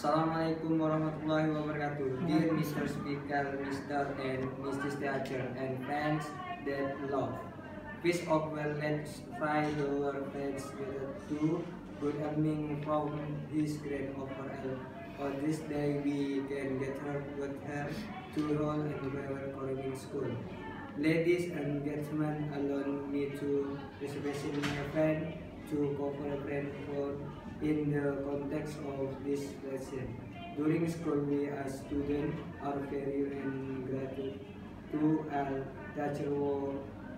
Assalamualaikum warahmatullahi wabarakatuh. Dear Mr. Speaker, Mr. and Mrs. Teacher, and friends that love. Peace of well, let's try our friends to good evening from his great overall. On this day we can get her with her to roll and our Korean school. Ladies and gentlemen, allow me to especially my friend to cooperate for in the context of this lesson. During school, we as students are very grateful to our teacher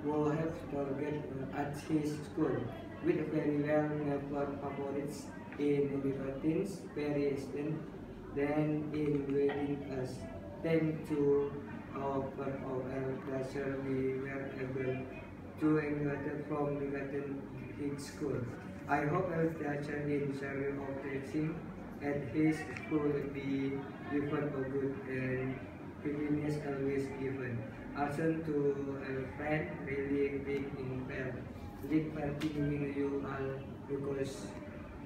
who have target at his school with very well never favorites in meetings, very instant, then in waiting us. Thanks to our teacher, we were able to graduate from his school. I hope our teacher in service of teaching at his school be given a good and happiness always given. Also to a friend really big in fair. Big continuing you all because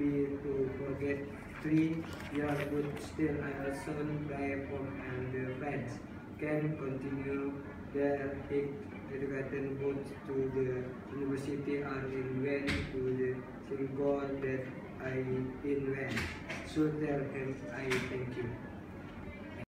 be to forget 3 years good still I also pray from and the friends can continue their education both to the university and in when to the same goal that I in when. So tell him I thank you.